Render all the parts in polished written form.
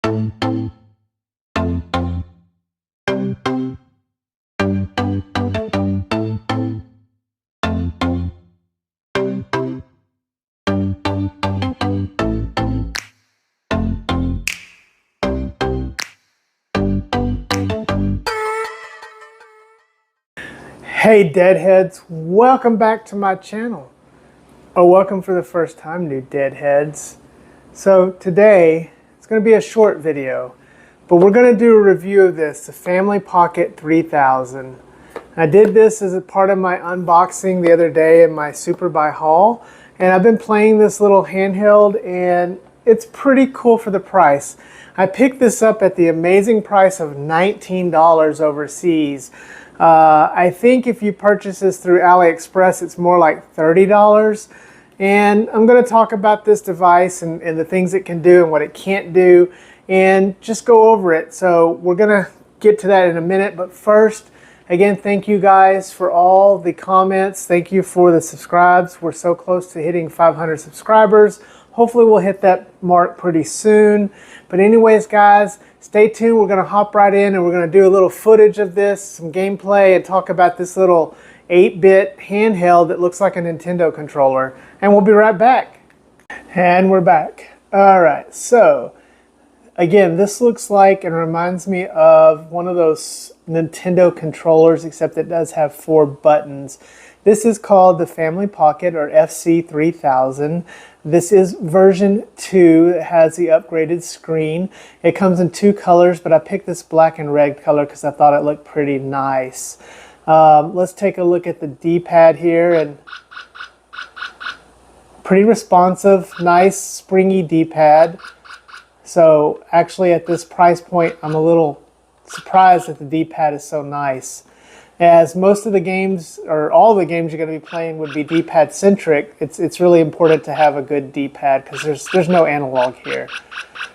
Hey Deadheads, welcome back to my channel. Or welcome for the first time, new Deadheads. So today, it's going to be a short video, but we're going to do a review of this, the Family Pocket 3000. I did this as a part of my unboxing the other day in my Super Buy haul, and I've been playing this little handheld, and it's pretty cool for the price. I picked this up at the amazing price of $19 overseas. I think if you purchase this through AliExpress, it's more like $30. And I'm going to talk about this device and the things it can do and what it can't do, and just go over it. So we're going to get to that in a minute. But first, again, thank you guys for all the comments. Thank you for the subscribes. We're so close to hitting 500 subscribers. Hopefully we'll hit that mark pretty soon. But anyways, guys, stay tuned. We're going to hop right in and we're going to do a little footage of this, some gameplay, and talk about this little 8-bit handheld that looks like a Nintendo controller. And we'll be right back. And we're back. All right, so again, this looks like and reminds me of one of those Nintendo controllers, except it does have 4 buttons. This is called the Family Pocket, or FC3000. This is version 2. It has the upgraded screen. It comes in 2 colors, but I picked this black and red color because I thought it looked pretty nice. Let's take a look at the D-pad here, and pretty responsive, nice springy D-pad. So actually at this price point, I'm a little surprised that the D-pad is so nice. As most of the games, or all the games you're going to be playing would be D-pad centric, it's really important to have a good D-pad because there's no analog here.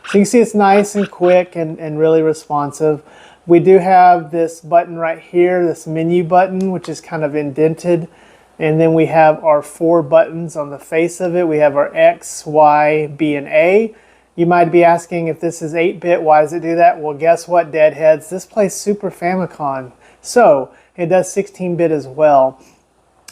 So you can see it's nice and quick and really responsive. We do have this button right here, this menu button, which is kind of indented. And then we have our 4 buttons on the face of it. We have our X, Y, B, and A. You might be asking, if this is 8-bit, why does it do that? Well, guess what, Deadheads? This plays Super Famicom. So it does 16-bit as well.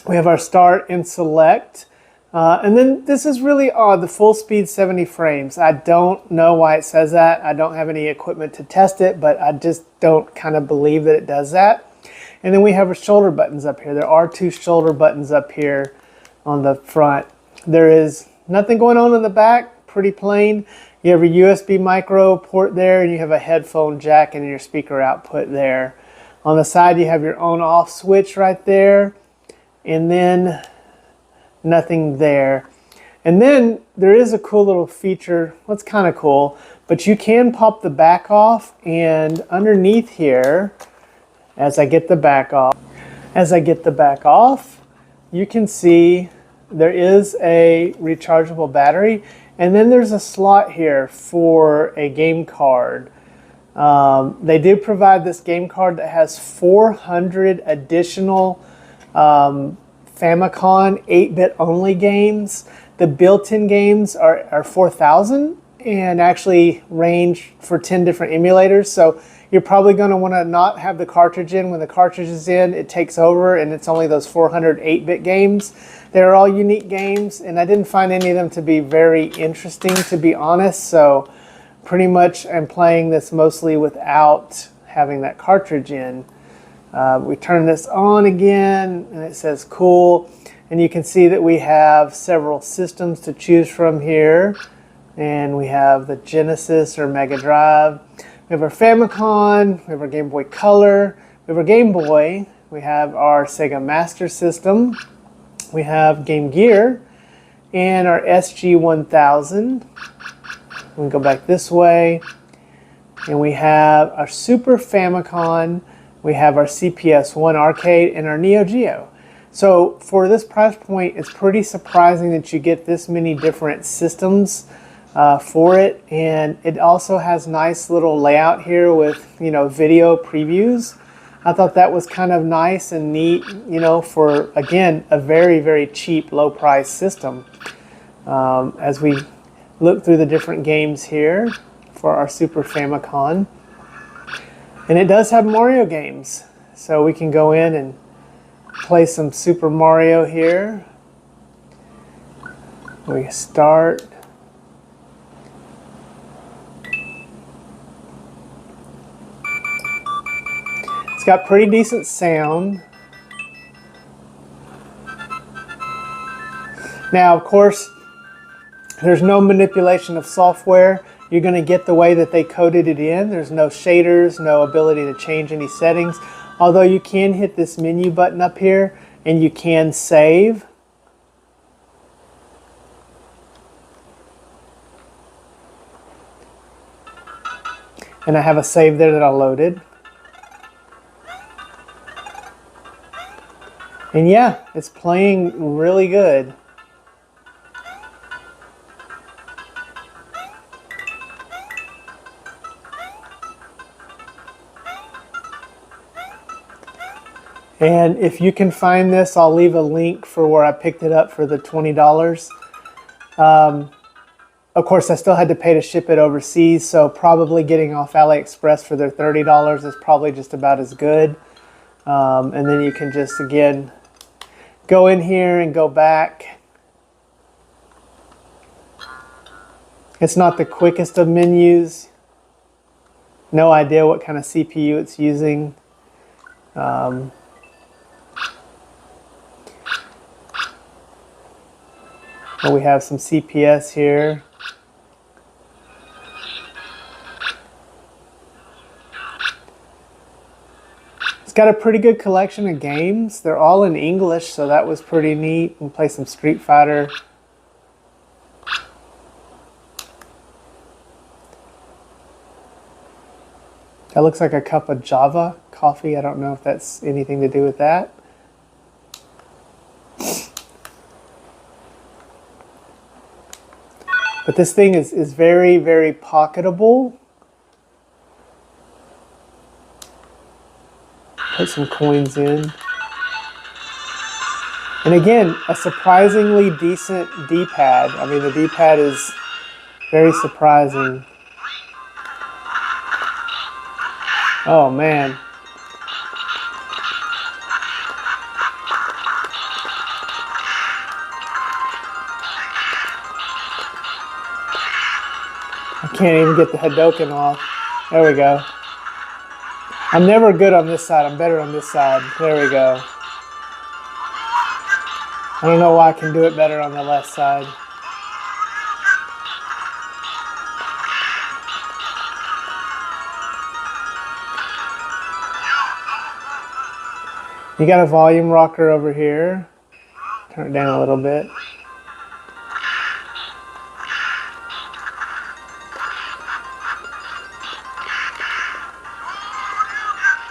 We have our start and select. And then this is really odd, the full speed 70 frames. I don't know why it says that. I don't have any equipment to test it, but I just don't kind of believe that it does that. And then we have our shoulder buttons up here. There are 2 shoulder buttons up here on the front. There is nothing going on in the back, pretty plain. You have a USB micro port there, and you have a headphone jack and your speaker output there. On the side, you have your on-off switch right there, and then nothing there. And then there is a cool little feature. Well, it's kind of cool, but you can pop the back off, and underneath here, as I get the back off, you can see there is a rechargeable battery, and then there's a slot here for a game card. They do provide this game card that has 400 additional Famicom 8-bit only games. The built-in games are 4,000 and actually range for 10 different emulators. So you're probably going to want to not have the cartridge in. When the cartridge is in, it takes over, and it's only those 400 8-bit games. They're all unique games, and I didn't find any of them to be very interesting, to be honest. So pretty much I'm playing this mostly without having that cartridge in. We turn this on again, and it says cool. And you can see that we have several systems to choose from here. And we have the Genesis or Mega Drive. We have our Famicom, we have our Game Boy Color, we have our Game Boy, we have our Sega Master System, we have Game Gear, and our SG-1000. We can go back this way, and we have our Super Famicom, we have our CPS-1 arcade, and our Neo Geo. So for this price point, it's pretty surprising that you get this many different systems for it, and it also has nice little layout here with, you know, video previews. I thought that was kind of nice and neat, you know, for, again, a very, very cheap, low price system. As we look through the different games here, for our Super Famicom. And it does have Mario games. So we can go in and play some Super Mario here. We start. It's got pretty decent sound. Now, of course, there's no manipulation of software. You're going to get the way that they coded it in. There's no shaders, no ability to change any settings. Although you can hit this menu button up here and you can save. And I have a save there that I loaded. And yeah, it's playing really good. And if you can find this, I'll leave a link for where I picked it up for the $20. Of course, I still had to pay to ship it overseas, so probably getting off AliExpress for their $30 is probably just about as good. And then you can just, again, go in here and go back. It's not the quickest of menus. No idea what kind of CPU it's using. But we have some CPS here. It's got a pretty good collection of games. They're all in English, so that was pretty neat. And play some Street Fighter. That looks like a cup of Java coffee. I don't know if that's anything to do with that. But this thing is very, very pocketable. Put some coins in. And again, a surprisingly decent D-pad. I mean, the D-pad is very surprising. Oh, man. I can't even get the Hadoken off. There we go. I'm never good on this side. I'm better on this side. There we go. I don't know why I can do it better on the left side. You got a volume rocker over here. Turn it down a little bit.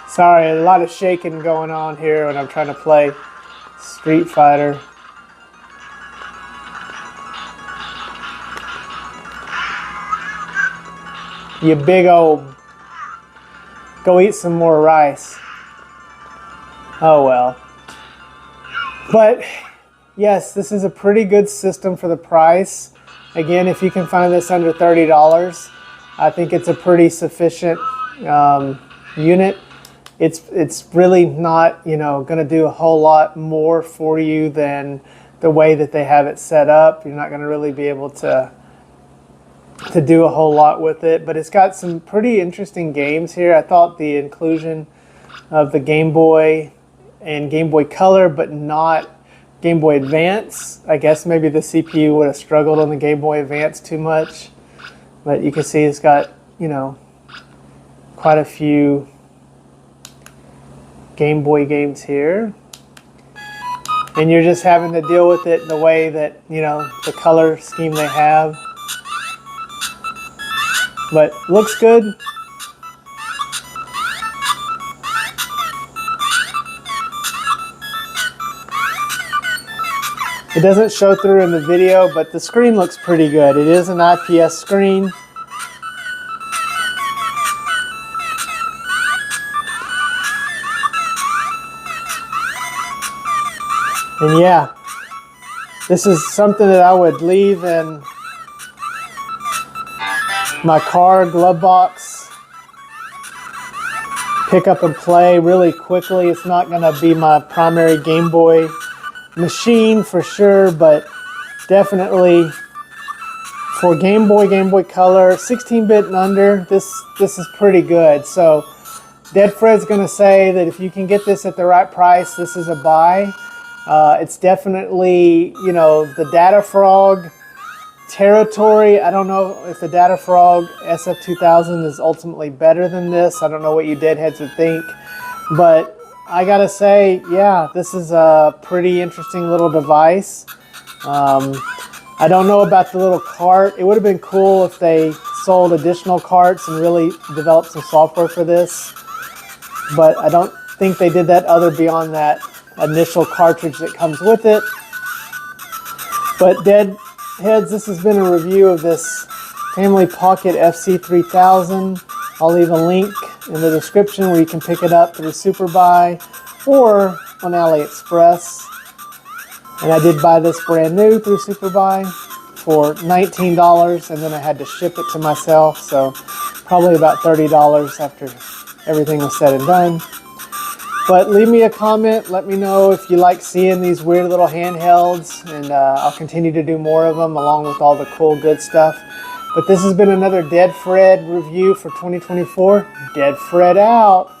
Sorry, a lot of shaking going on here when I'm trying to play Street Fighter. You big old... Go eat some more rice. Oh well. But yes, this is a pretty good system for the price. Again, if you can find this under $30, I think it's a pretty sufficient unit. It's really not, you know, going to do a whole lot more for you than the way that they have it set up. You're not going to really be able to do a whole lot with it, but it's got some pretty interesting games here. I thought the inclusion of the Game Boy and Game Boy Color, but not Game Boy Advance. I guess maybe the CPU would have struggled on the Game Boy Advance too much, but you can see it's got, you know, quite a few Game Boy games here, and you're just having to deal with it the way that, you know, the color scheme they have. But looks good. It doesn't show through in the video, but the screen looks pretty good. It is an IPS screen. And yeah, this is something that I would leave and my car glove box. Pick up and play really quickly. It's not going to be my primary Game Boy machine for sure, but definitely for Game Boy Color, 16-bit and under, this is pretty good. So Dead Fred's going to say that if you can get this at the right price, this is a buy. It's definitely, you know, the Data Frog territory. I don't know if the Data Frog SF2000 is ultimately better than this. I don't know what you deadheads would think, but I gotta say, yeah, this is a pretty interesting little device. I don't know about the little cart. It would have been cool if they sold additional carts and really developed some software for this, but I don't think they did that other beyond that initial cartridge that comes with it. But Deadheads, this has been a review of this Family Pocket FC3000. I'll leave a link in the description where you can pick it up through Superbuy or on AliExpress. And I did buy this brand new through Superbuy for $19, and then I had to ship it to myself, so probably about $30 after everything was said and done. But leave me a comment, let me know if you like seeing these weird little handhelds, and I'll continue to do more of them along with all the cool good stuff. But this has been another Dead Fred review for 2024. Dead Fred out.